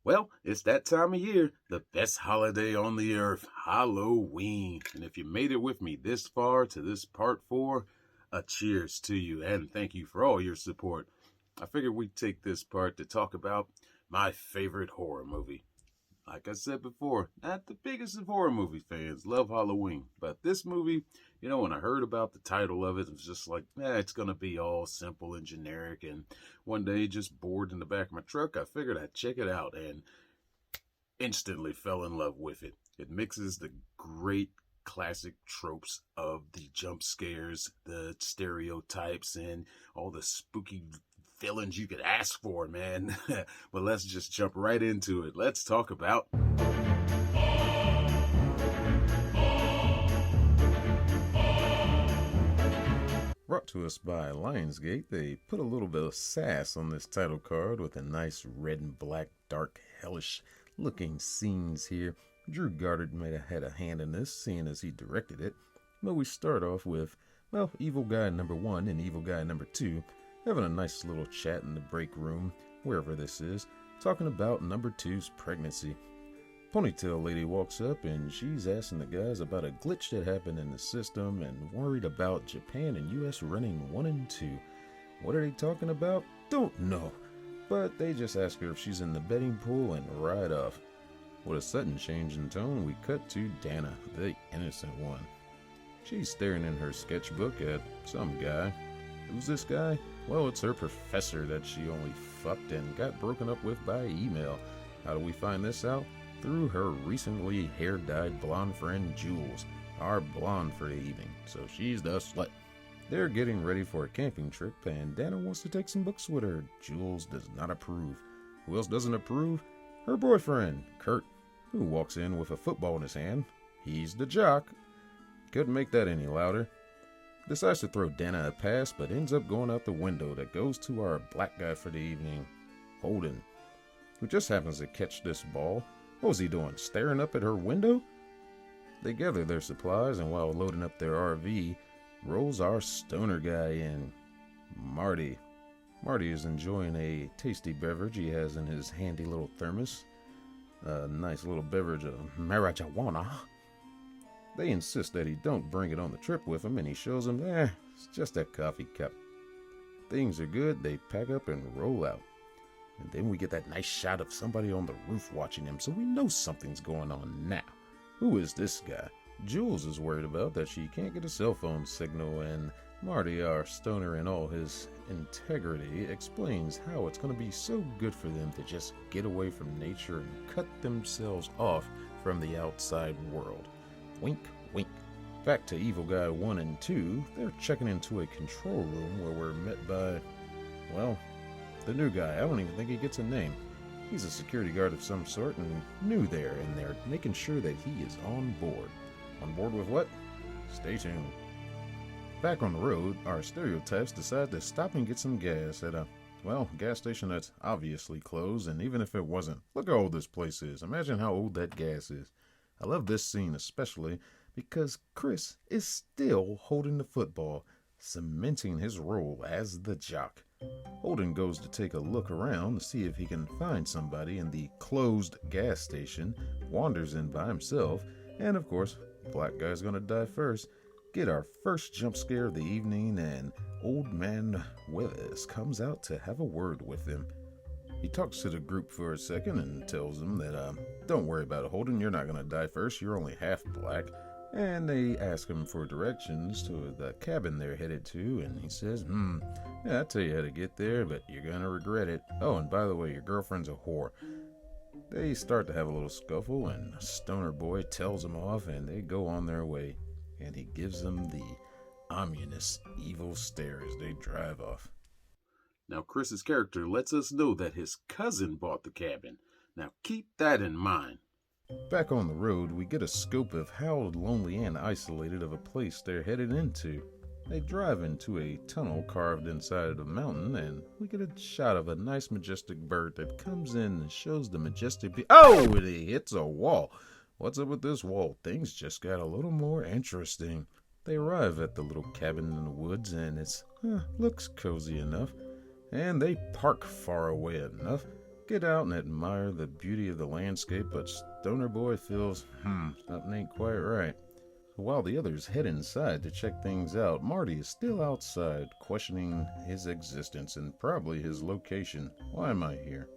Well, it's that time of year, the best holiday on the earth, Halloween. And if you made it with me this far to this part four, a cheers to you and thank you for all your support. I figured we'd take this part to talk about my favorite horror movie. Like I said before, not the biggest of horror movie fans, love Halloween. But this movie, when I heard about the title of it, it was just like, it's going to be all simple and generic. And one day, just bored in the back of my truck, I figured I'd check it out and instantly fell in love with it. It mixes the great classic tropes of the jump scares, the stereotypes, and all the spooky villains you could ask for, man. But let's just jump right into it. Let's talk about Brought to us by Lionsgate, they put a little bit of sass on this title card with a nice red and black, dark, hellish looking scenes here. Drew Goddard might have had a hand in this, seeing as he directed it. But we start off with, Evil Guy number 1 and Evil Guy number 2 having a nice little chat in the break room, wherever this is, talking about number two's pregnancy. Ponytail lady walks up and she's asking the guys about a glitch that happened in the system and worried about Japan and US running 1 and 2. What are they talking about? Don't know. But they just ask her if she's in the betting pool and ride off. With a sudden change in tone, we cut to Dana, the innocent one. She's staring in her sketchbook at some guy. Who's this guy? Well, it's her professor that she only fucked and got broken up with by email. How do we find this out? Through her recently hair-dyed blonde friend Jules, our blonde for the evening, so she's the slut. They're getting ready for a camping trip, and Dana wants to take some books with her. Jules does not approve. Who else doesn't approve? Her boyfriend, Kurt, who walks in with a football in his hand. He's the jock. Couldn't make that any louder. Decides to throw Dana a pass, but ends up going out the window that goes to our black guy for the evening, Holden, who just happens to catch this ball. What was he doing, staring up at her window? They gather their supplies, and while loading up their RV, rolls our stoner guy in, Marty. Marty is enjoying a tasty beverage he has in his handy little thermos. A nice little beverage of marijuana. They insist that he don't bring it on the trip with him, and he shows them, it's just a coffee cup. Things are good, they pack up and roll out. And then we get that nice shot of somebody on the roof watching him, so we know something's going on now. Who is this guy? Jules is worried about that she can't get a cell phone signal, and Marty, our stoner in all his integrity, explains how it's going to be so good for them to just get away from nature and cut themselves off from the outside world. Wink, wink. Back to Evil Guy 1 and 2, they're checking into a control room where we're met by, the new guy. I don't even think he gets a name. He's a security guard of some sort and new there, and they're making sure that he is on board. On board with what? Stay tuned. Back on the road, our stereotypes decide to stop and get some gas at a, gas station that's obviously closed, and even if it wasn't, look how old this place is. Imagine how old that gas is. I love this scene especially because Chris is still holding the football, cementing his role as the jock. Holden goes to take a look around to see if he can find somebody in the closed gas station, wanders in by himself, and of course, black guy's gonna die first. Get our first jump scare of the evening, and Old Man Willis comes out to have a word with him. He talks to the group for a second and tells them that, don't worry about it, Holden, you're not gonna die first, you're only half black. And they ask him for directions to the cabin they're headed to, and he says, I'll tell you how to get there, but you're gonna regret it. Oh, and by the way, your girlfriend's a whore. They start to have a little scuffle, and Stoner Boy tells them off, and they go on their way. And he gives them the ominous, evil stare as they drive off. Now Chris's character lets us know that his cousin bought the cabin. Now keep that in mind. Back on the road, we get a scope of how lonely and isolated of a place they're headed into. They drive into a tunnel carved inside of a mountain, and we get a shot of a nice majestic bird that comes in and shows the majestic Oh, it hits a wall. What's up with this wall? Things just got a little more interesting. They arrive at the little cabin in the woods, and it's looks cozy enough. And they park far away enough. get out and admire the beauty of the landscape, but Stoner Boy feels, something ain't quite right. So while the others head inside to check things out, Marty is still outside, questioning his existence and probably his location. Why am I here?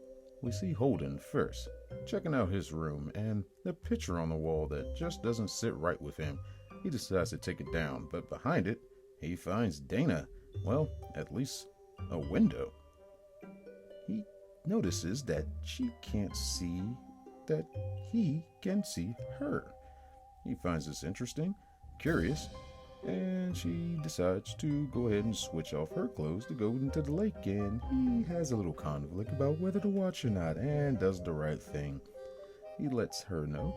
We see Holden first, checking out his room, and the picture on the wall that just doesn't sit right with him. He decides to take it down, but behind it, he finds Dana. Well, at least a window. He notices that she can't see that he can see her. He finds this interesting, curious, and she decides to go ahead and switch off her clothes to go into the lake, and he has a little conflict about whether to watch or not, and does the right thing. He lets her know,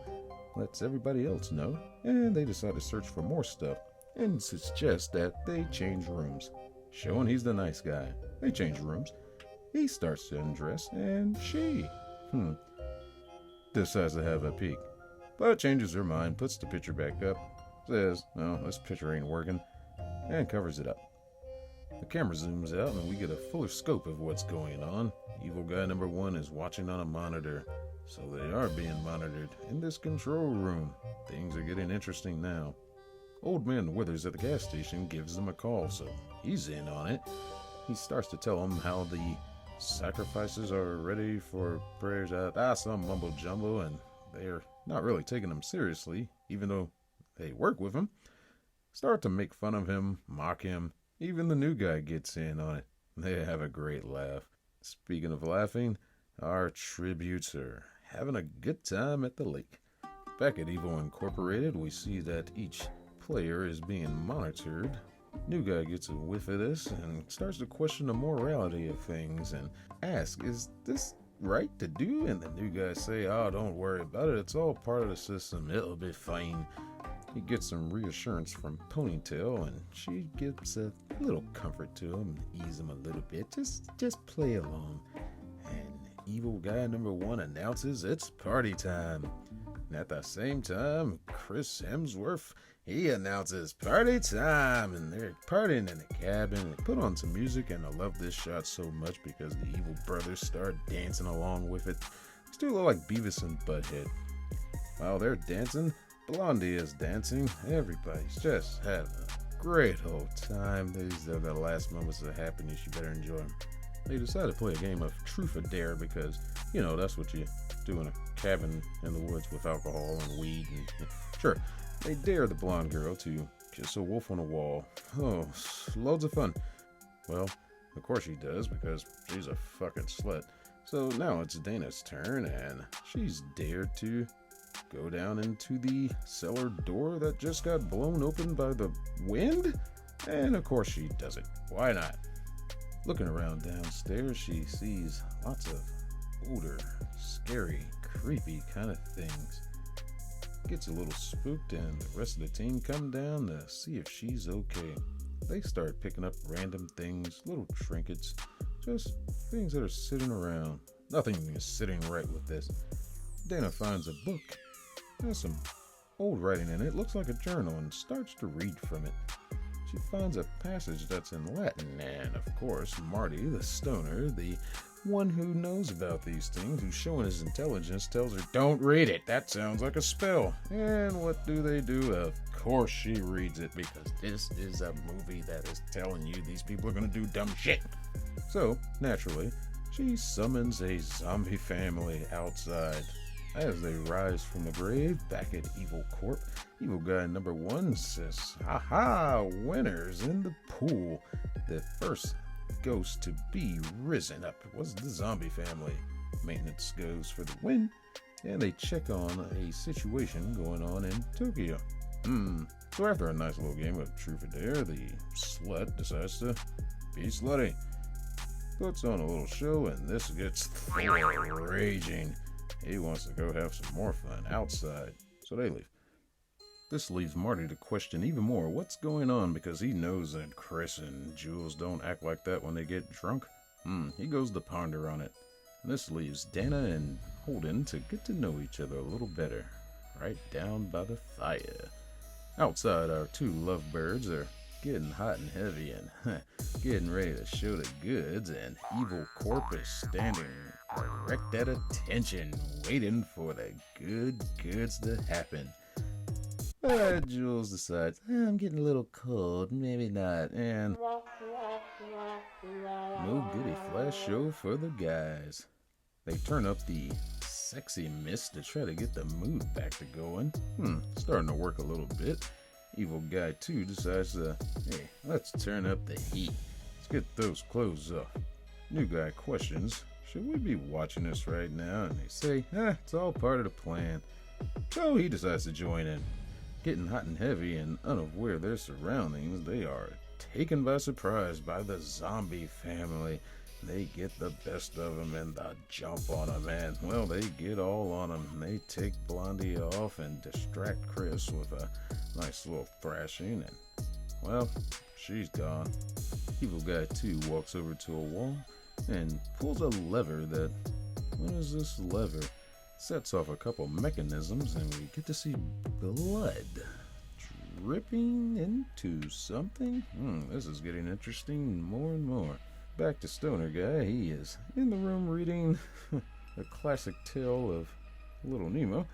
lets everybody else know, and they decide to search for more stuff, and suggest that they change rooms. Showing he's the nice guy. They change rooms. He starts to undress, and she, decides to have a peek. But changes her mind, puts the picture back up, says, no, this picture ain't working, and covers it up. The camera zooms out, and we get a fuller scope of what's going on. Evil guy number 1 is watching on a monitor, so they are being monitored in this control room. Things are getting interesting now. Old man Withers at the gas station gives them a call, so he's in on it. He starts to tell them how the sacrifices are ready for prayers. Some mumbo jumbo, and they're not really taking him seriously, even though they work with him. Start to make fun of him, mock him. Even the new guy gets in on it. They have a great laugh. Speaking of laughing, our tributes are having a good time at the lake. Back at Evil Incorporated, we see that each player is being monitored. New guy gets a whiff of this and starts to question the morality of things and ask, is this right to do? And the new guys say, oh, don't worry about it. It's all part of the system. It'll be fine. He gets some reassurance from Ponytail, and she gives a little comfort to him, ease him a little bit. Just play along. And evil guy number 1 announces it's party time. And at the same time, Chris Hemsworth, he announces party time, and they're partying in the cabin. They put on some music, and I love this shot so much because the evil brothers start dancing along with it. These two look like Beavis and Butthead. While they're dancing, Blondie is dancing. Everybody's just having a great old time. These are the last moments of happiness. You better enjoy them. They decide to play a game of Truth or Dare because, that's what you do in a cabin in the woods with alcohol and weed. And sure, they dare the blonde girl to kiss a wolf on a wall. Oh, loads of fun. Well, of course she does because she's a fucking slut. So now it's Dana's turn, and she's dared to go down into the cellar door that just got blown open by the wind. And of course she does it. Why not? Looking around downstairs, she sees lots of older, scary, creepy kind of things. Gets a little spooked, and the rest of the team come down to see if she's okay. They start picking up random things, little trinkets, just things that are sitting around. Nothing is sitting right with this. Dana finds a book. Has some old writing in it, looks like a journal, and starts to read from it. She finds a passage that's in Latin, and of course, Marty, the stoner, the one who knows about these things, who's showing his intelligence, tells her, don't read it, that sounds like a spell. And what do? Of course she reads it, because this is a movie that is telling you these people are going to do dumb shit. So, naturally, she summons a zombie family outside. As they rise from the grave back at Evil Corp, evil guy number 1 says, "Aha, winners in the pool. The first ghost to be risen up was the zombie family. Maintenance goes for the win, and they check on a situation going on in Tokyo. So after a nice little game of Truth or Dare, the slut decides to be slutty. Puts on a little show, and this gets raging. He wants to go have some more fun outside, so they leave. This leaves Marty to question even more what's going on, because he knows that Chris and Jules don't act like that when they get drunk. He goes to ponder on it. And this leaves Dana and Holden to get to know each other a little better, right down by the fire. Outside, our 2 lovebirds are getting hot and heavy and getting ready to show the goods, and Evil Corp is standing erect at attention, waiting for the good goods to happen. But Jules decides, I'm getting a little cold, maybe not, and no goody flash show for the guys. They turn up the sexy mist to try to get the mood back to going. Starting to work a little bit. Evil guy 2 decides to, hey, let's turn up the heat. Let's get those clothes off. New guy questions, should we be watching this right now? And they say, it's all part of the plan. So he decides to join in. Getting hot and heavy and unaware of their surroundings, they are taken by surprise by the zombie family. They get the best of them and the jump on them, and, well, they get all on them. They take Blondie off and distract Chris with a nice little thrashing, and, well, she's gone. Evil guy 2 walks over to a wall and pulls a lever that, what is this lever? Sets off a couple mechanisms, and we get to see blood dripping into something. This is getting interesting more and more. Back to Stoner Guy. He is in the room reading a classic tale of Little Nemo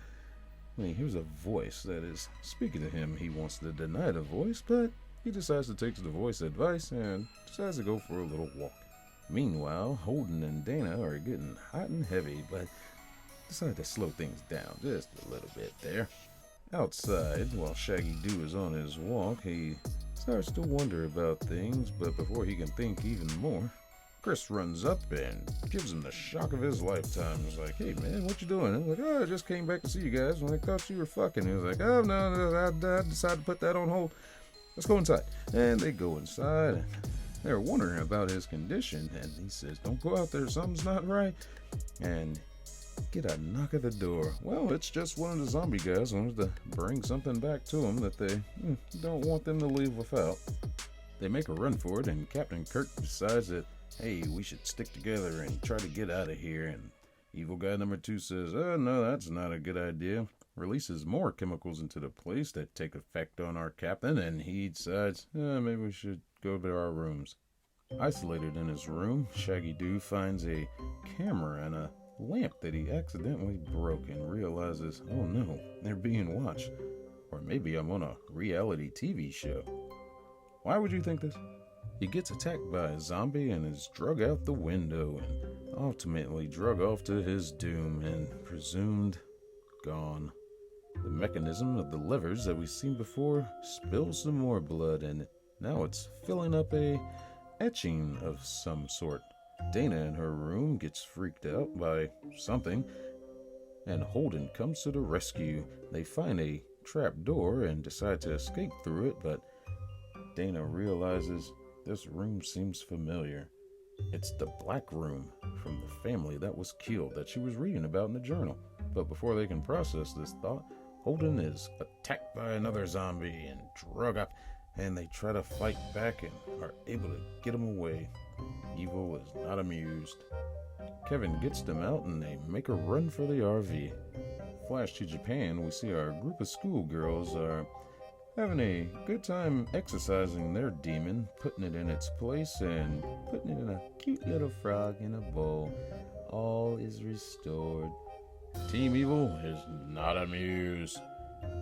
when he hears a voice that is speaking to him. He wants to deny the voice, but he decides to take the voice advice and decides to go for a little walk. Meanwhile, Holden and Dana are getting hot and heavy, but decide to slow things down just a little bit there. Outside, while Shaggy Doo is on his walk, he starts to wonder about things, but before he can think even more, Chris runs up and gives him the shock of his lifetime. He's like, hey man, what you doing? He's like, I just came back to see you guys when I thought you were fucking. He was like, oh no, I decided to put that on hold. Let's go inside. And they go inside, and they're wondering about his condition, and he says, don't go out there, something's not right. And get a knock at the door. Well, it's just one of the zombie guys who wants to bring something back to them that they don't want them to leave without. They make a run for it, and Captain Kirk decides that, hey, we should stick together and try to get out of here. And evil guy number 2 says, oh no, that's not a good idea. Releases more chemicals into the place that take effect on our captain, and he decides, maybe we should go to our rooms. Isolated in his room, Shaggy Doo finds a camera and a lamp that he accidentally broke and realizes, oh no, they're being watched. Or maybe I'm on a reality TV show. Why would you think this? He gets attacked by a zombie and is drug out the window and ultimately drug off to his doom and presumed gone. The mechanism of the levers that we've seen before spills some more blood, and now it's filling up a etching of some sort. Dana in her room gets freaked out by something, and Holden comes to the rescue. They find a trap door and decide to escape through it, but Dana realizes this room seems familiar. It's the black room from the family that was killed that she was reading about in the journal. But before they can process this thought, Holden is attacked by another zombie and drug up, and they try to fight back and are able to get him away. Evil is not amused. Kevin gets them out and they make a run for the RV. Flash to Japan, we see our group of schoolgirls are having a good time exercising their demon, putting it in its place and putting it in a cute little frog in a bowl. All is restored. Team Evil is not amused.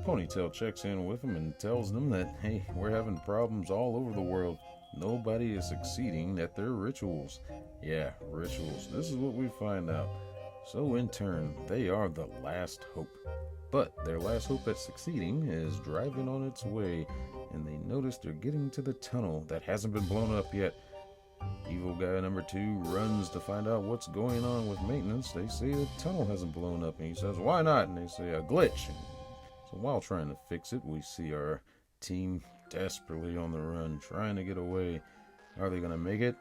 Ponytail checks in with them and tells them that, hey, we're having problems all over the world. Nobody is succeeding at their rituals. Yeah, rituals. This is what we find out. So in turn, they are the last hope. But their last hope at succeeding is driving on its way, and they notice they're getting to the tunnel that hasn't been blown up yet. Evil guy number 2 runs to find out what's going on with maintenance. They say the tunnel hasn't blown up, and he says, why not? And they say, a glitch. So while trying to fix it, we see our team desperately on the run, trying to get away. Are they going to make it?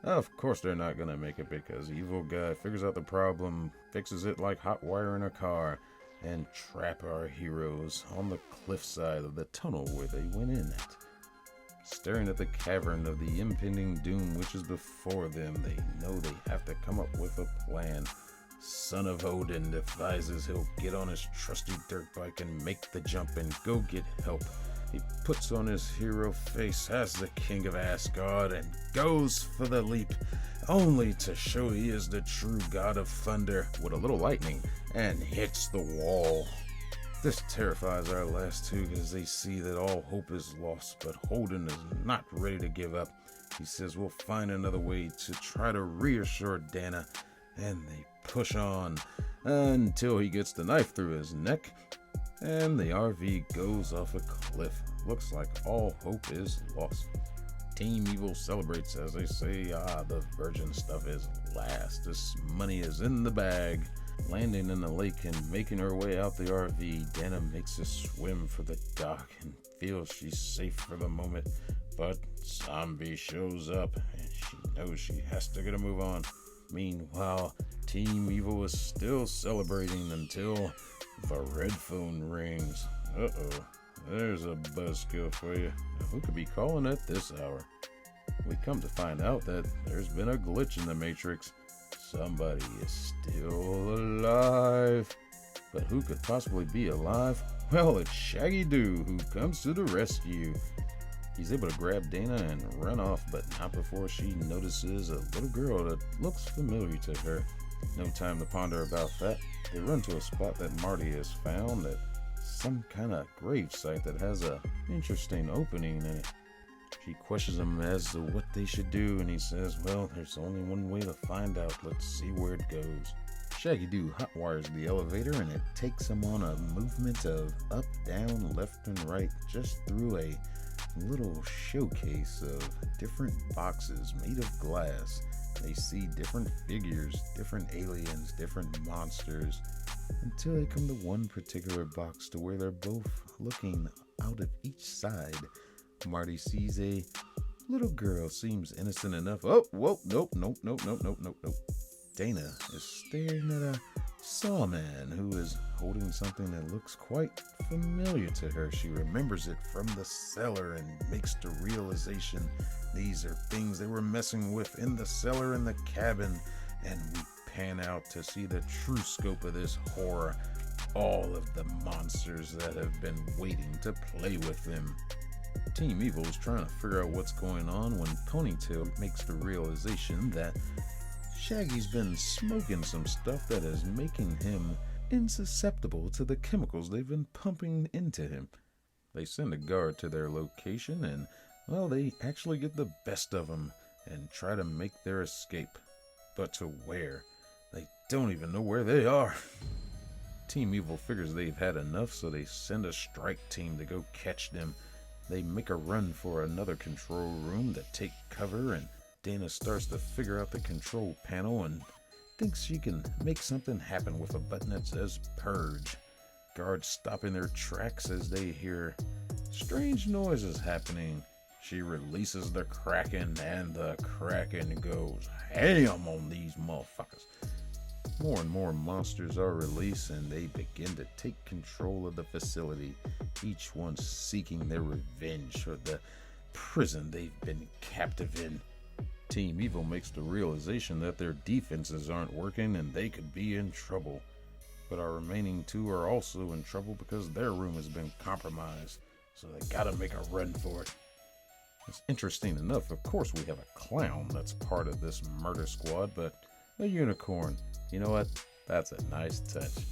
Of course they're not going to make it, because evil guy figures out the problem, fixes it like hot wire in a car, and trap our heroes on the cliffside of the tunnel where they went in at. Staring at the cavern of the impending doom which is before them, they know they have to come up with a plan. Son of Odin devises he'll get on his trusty dirt bike and make the jump and go get help. He puts on his hero face as the king of Asgard and goes for the leap. only to show he is the true god of thunder with a little lightning, and hits the wall. This terrifies our last two as they see that all hope is lost, but Holden is not ready to give up. He says we'll find another way to try to reassure Dana, and they push on until he gets the knife through his neck, and the RV goes off a cliff. Looks like all hope is lost. Team Evil celebrates as they say, the virgin stuff is last. This money is in the bag. Landing in the lake and making her way out the RV, Dana makes a swim for the dock and feels she's safe for the moment. But Zombie shows up and she knows she has to get a move on. Meanwhile, Team Evil is still celebrating until the red phone rings. Uh-oh, there's a buzzkill for you. Now, who could be calling at this hour? We come to find out that there's been a glitch in the Matrix. Somebody is still alive. But who could possibly be alive? Well, it's Shaggy Doo who comes to the rescue. He's able to grab Dana and run off, but not before she notices a little girl that looks familiar to her. No time to ponder about that. They run to a spot that Marty has found, at some kind of grave site that has a interesting opening in it. She questions him as to what they should do, and he says, well, there's only one way to find out. Let's see where it goes. Shaggy Doo hotwires the elevator, and it takes him on a movement of up, down, left, and right, just through a little showcase of different boxes made of glass. They see different figures, different aliens, different monsters, until they come to one particular box to where they're both looking out of each side. Marty sees a little girl, seems innocent enough. Oh, whoa, nope. Dana is staring at a sawman who is holding something that looks quite familiar to her. She remembers it from the cellar and makes the realization these are things they were messing with in the cellar in the cabin. And we pan out to see the true scope of this horror. All of the monsters that have been waiting to play with them. Team Evil is trying to figure out what's going on when Ponytail makes the realization that Shaggy's been smoking some stuff that is making him insusceptible to the chemicals they've been pumping into him. They send a guard to their location and, well, they actually get the best of him and try to make their escape. But to where? They don't even know where they are. Team Evil figures they've had enough, so they send a strike team to go catch them. They make a run for another control room to take cover, and Dana starts to figure out the control panel and thinks she can make something happen with a button that says Purge. Guards stop in their tracks as they hear strange noises happening. She releases the Kraken, and the Kraken goes ham on these motherfuckers. More and more monsters are released, and they begin to take control of the facility, each one seeking their revenge for the prison they've been captive in. Team Evil makes the realization that their defenses aren't working and they could be in trouble. But our remaining two are also in trouble because their room has been compromised, so they gotta make a run for it. It's interesting enough, of course we have a clown that's part of this murder squad, but a unicorn. You know what? That's a nice touch.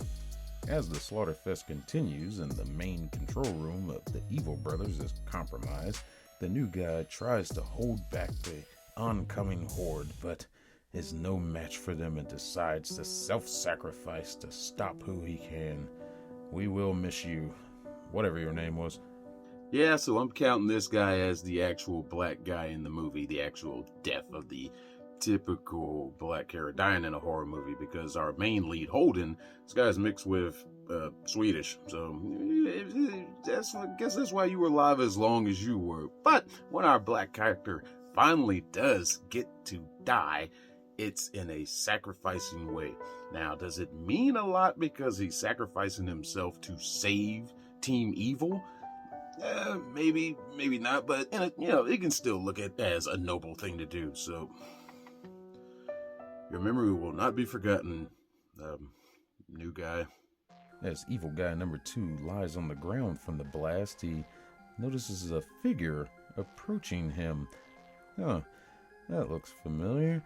As the Slaughterfest continues and the main control room of the Evil Brothers is compromised, the new guy tries to hold back the oncoming horde, but is no match for them and decides to self-sacrifice to stop who he can. We will miss you, whatever your name was. Yeah, so I'm counting this guy as the actual black guy in the movie, the actual death of the typical black character dying in a horror movie, because our main lead, Holden, this guy's mixed with Swedish, so I guess that's why you were alive as long as you were. But when our black character finally does get to die, it's in a sacrificing way. Now, does it mean a lot because he's sacrificing himself to save Team Evil? Maybe not, but it can still look at as a noble thing to do. So your memory will not be forgotten, new guy. As evil guy number 2 lies on the ground from the blast, he notices a figure approaching him. Huh, that looks familiar.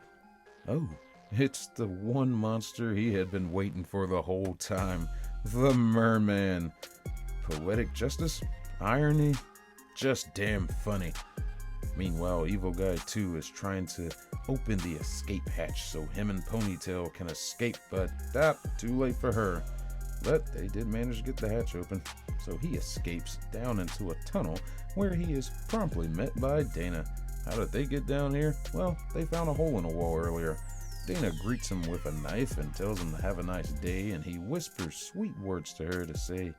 Oh, it's the one monster he had been waiting for the whole time. The merman. Poetic justice? Irony? Just damn funny. Meanwhile, Evil Guy 2 is trying to open the escape hatch so him and Ponytail can escape, but too late for her. But they did manage to get the hatch open, so he escapes down into a tunnel where he is promptly met by Dana. How did they get down here? Well, they found a hole in a wall earlier. Dana greets him with a knife and tells him to have a nice day, and he whispers sweet words to her to say,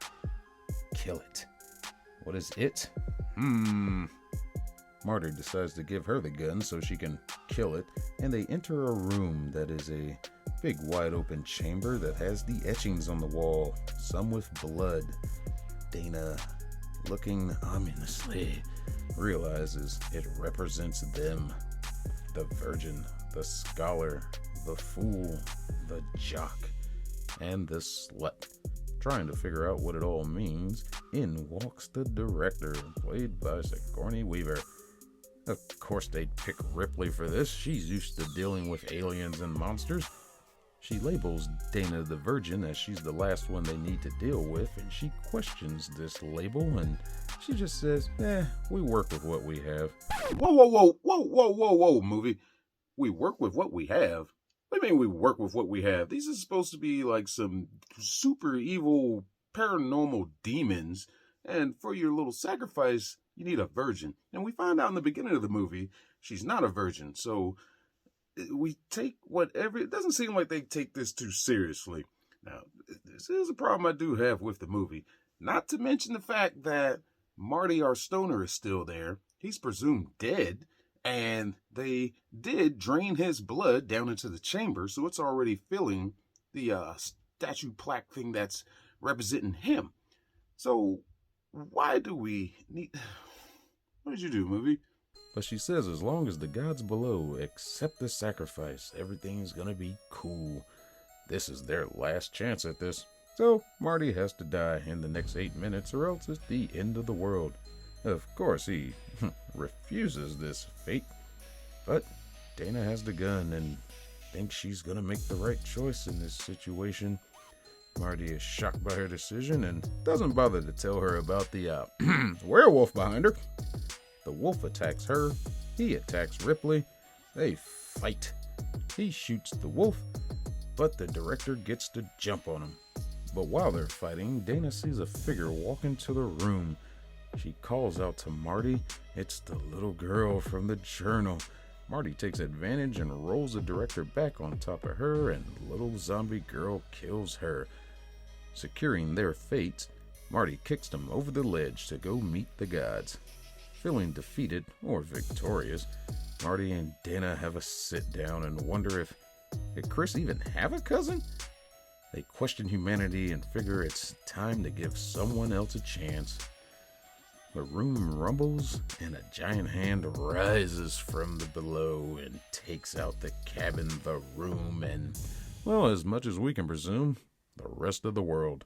"Kill it." What is it? Marty decides to give her the gun so she can kill it, and they enter a room that is a big wide open chamber that has the etchings on the wall, some with blood. Dana, looking ominously, realizes it represents them. The virgin, the scholar, the fool, the jock, and the slut. Trying to figure out what it all means, in walks the director, played by Sigourney Weaver. Of course they'd pick Ripley for this. She's used to dealing with aliens and monsters. She labels Dana the Virgin as she's the last one they need to deal with, and she questions this label, and she just says, we work with what we have. Whoa, movie. We work with what we have? What do you mean we work with what we have? These are supposed to be like some super evil paranormal demons, and for your little sacrifice, you need a virgin. And we find out in the beginning of the movie, she's not a virgin. So we take whatever. It doesn't seem like they take this too seriously. Now, this is a problem I do have with the movie. Not to mention the fact that Marty, our stoner, is still there. He's presumed dead. And they did drain his blood down into the chamber, so it's already filling the statue plaque thing that's representing him. So why do we need... What did you do, movie? But she says as long as the gods below accept the sacrifice, everything's gonna be cool. This is their last chance at this. So Marty has to die in the next 8 minutes or else it's the end of the world. Of course, he refuses this fate, but Dana has the gun and thinks she's gonna make the right choice in this situation. Marty is shocked by her decision and doesn't bother to tell her about the werewolf behind her. The wolf attacks her, he attacks Ripley, they fight. He shoots the wolf, but the director gets to jump on him. But while they're fighting, Dana sees a figure walk into the room. She calls out to Marty. It's the little girl from the journal. Marty takes advantage and rolls the director back on top of her, and little zombie girl kills her. Securing their fates, Marty kicks them over the ledge to go meet the gods. Feeling defeated or victorious, Marty and Dana have a sit down and wonder if did Chris even have a cousin? They question humanity and figure it's time to give someone else a chance. The room rumbles, and a giant hand rises from the below and takes out the cabin, the room, and, well, as much as we can presume, the rest of the world.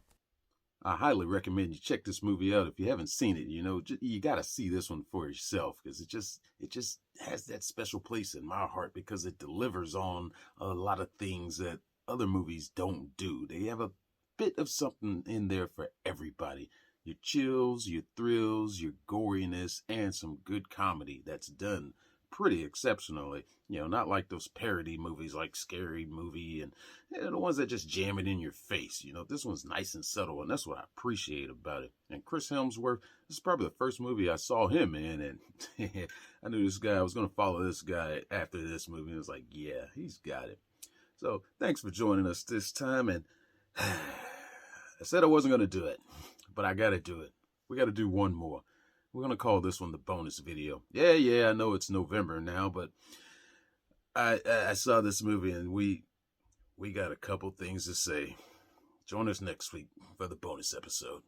I highly recommend you check this movie out if you haven't seen it. You got to see this one for yourself because it just has that special place in my heart because it delivers on a lot of things that other movies don't do. They have a bit of something in there for everybody. Your chills, your thrills, your goriness, and some good comedy that's done pretty exceptionally. Not like those parody movies like Scary Movie and the ones that just jam it in your face. This one's nice and subtle, and that's what I appreciate about it. And Chris Hemsworth, this is probably the first movie I saw him in, and I knew this guy, I was going to follow this guy after this movie. It was like, yeah, he's got it. So thanks for joining us this time, and I said I wasn't going to do it, but I got to do it. We got to do one more. We're going to call this one the bonus video. Yeah, I know it's November now, but I saw this movie and we got a couple things to say. Join us next week for the bonus episode.